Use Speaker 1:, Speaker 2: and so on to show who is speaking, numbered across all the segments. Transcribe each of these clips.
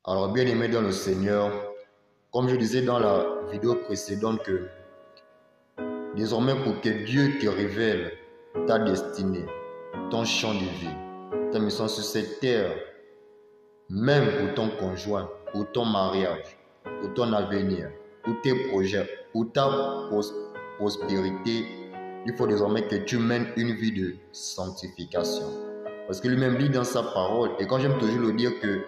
Speaker 1: Alors, bien aimé dans le Seigneur, comme je disais dans la vidéo précédente que désormais pour que Dieu te révèle ta destinée, ton champ de vie, ta mission sur cette terre, même pour ton conjoint, pour ton mariage, pour ton avenir, pour tes projets, pour ta prospérité, il faut désormais que tu mènes une vie de sanctification. Parce que lui-même dit dans sa parole, et quand j'aime toujours le dire que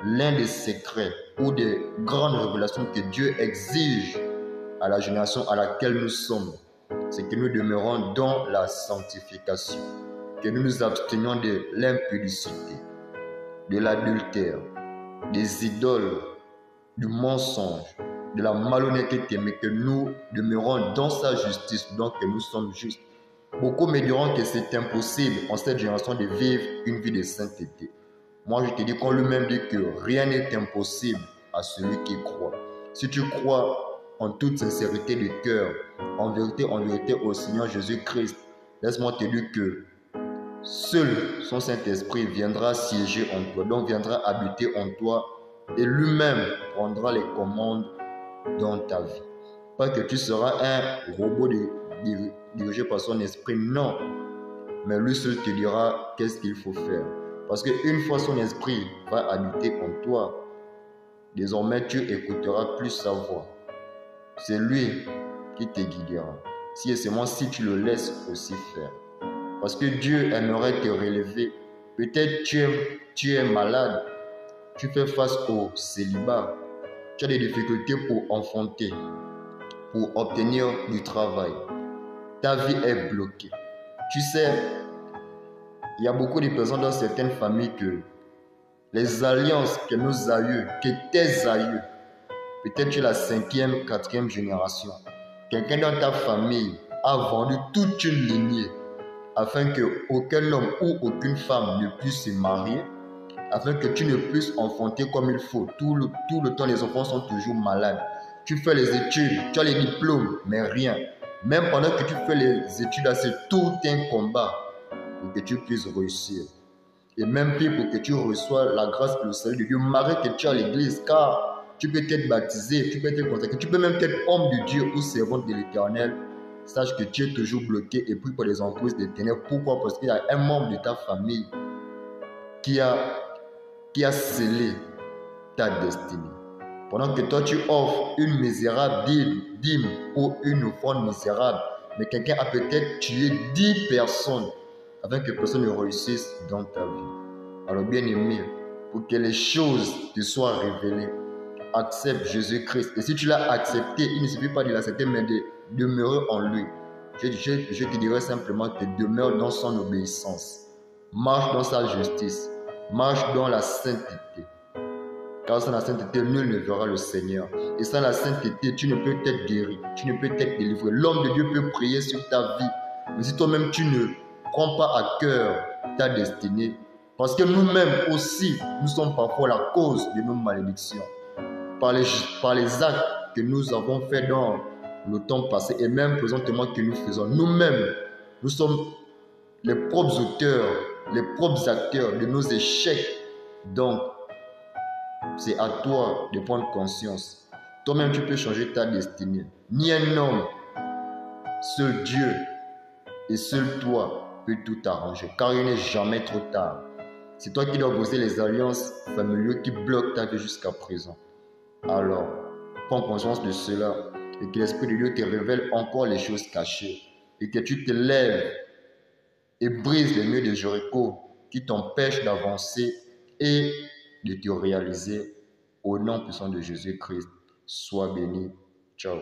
Speaker 1: l'un des secrets ou des grandes révélations que Dieu exige à la génération à laquelle nous sommes, c'est que nous demeurons dans la sanctification, que nous nous abstenions de l'impudicité, de l'adultère, des idoles, du mensonge, de la malhonnêteté, mais que nous demeurons dans sa justice, donc que nous sommes justes. Beaucoup me diront que c'est impossible en cette génération de vivre une vie de sainteté. Moi, je te dis qu'on lui-même dit que rien n'est impossible à celui qui croit. Si tu crois en toute sincérité de cœur, en vérité au Seigneur Jésus-Christ, laisse-moi te dire que seul son Saint-Esprit viendra siéger en toi, donc viendra habiter en toi et lui-même prendra les commandes dans ta vie. Pas que tu seras un robot dirigé par son esprit, non. Mais lui seul te dira qu'est-ce qu'il faut faire. Parce qu'une fois son esprit va habiter en toi, désormais tu écouteras plus sa voix. C'est lui qui te guidera. Si et seulement si tu le laisses aussi faire. Parce que Dieu aimerait te relever. Peut-être tu es malade, tu fais face au célibat, tu as des difficultés pour enfanter, pour obtenir du travail. Ta vie est bloquée. Tu sais, il y a beaucoup de personnes dans certaines familles que les alliances que nos aïeux, que tes aïeux, peut-être tu es la 5e, 4e génération, quelqu'un dans ta famille a vendu toute une lignée afin qu'aucun homme ou aucune femme ne puisse se marier, afin que tu ne puisses enfanter comme il faut. Tout le temps, les enfants sont toujours malades. Tu fais les études, tu as les diplômes, mais rien. Même pendant que tu fais les études, c'est tout un combat pour que tu puisses réussir. Et même pire pour que tu reçoives la grâce et le salut de Dieu, malgré que tu es à l'église, car tu peux être baptisé, tu peux être consacré, tu peux même être homme de Dieu ou servante de l'Éternel. Sache que tu es toujours bloqué et pris par les emprises des ténèbres. Pourquoi? Parce qu'il y a un membre de ta famille qui a scellé ta destinée. Pendant que toi, tu offres une misérable dîme ou une offrande misérable, mais quelqu'un a peut-être tué 10 personnes afin que personne ne réussisse dans ta vie. Alors bien aimé, pour que les choses te soient révélées, accepte Jésus-Christ. Et si tu l'as accepté, il ne suffit pas de l'accepter, mais de demeurer en lui. Je te dirais simplement que demeure dans son obéissance. Marche dans sa justice. Marche dans la sainteté. Car sans la sainteté, nul ne verra le Seigneur. Et sans la sainteté, tu ne peux être guéri. Tu ne peux être délivré. L'homme de Dieu peut prier sur ta vie. Mais si toi-même, tu ne prends pas à cœur ta destinée, parce que nous-mêmes aussi, nous sommes parfois la cause de nos malédictions. Par les actes que nous avons faits dans le temps passé et même présentement que nous faisons. Nous-mêmes, nous sommes les propres auteurs, les propres acteurs de nos échecs. Donc, c'est à toi de prendre conscience. Toi-même, tu peux changer ta destinée. Ni un homme, seul Dieu et seul toi peut tout arranger. Car il n'est jamais trop tard. C'est toi qui dois briser les alliances familiales qui bloquent ta vie jusqu'à présent. Alors, prends conscience de cela et que l'Esprit de Dieu te révèle encore les choses cachées et que tu te lèves et brises les murs de Jéricho qui t'empêchent d'avancer et de te réaliser. Au nom puissant de Jésus-Christ, sois béni. Ciao.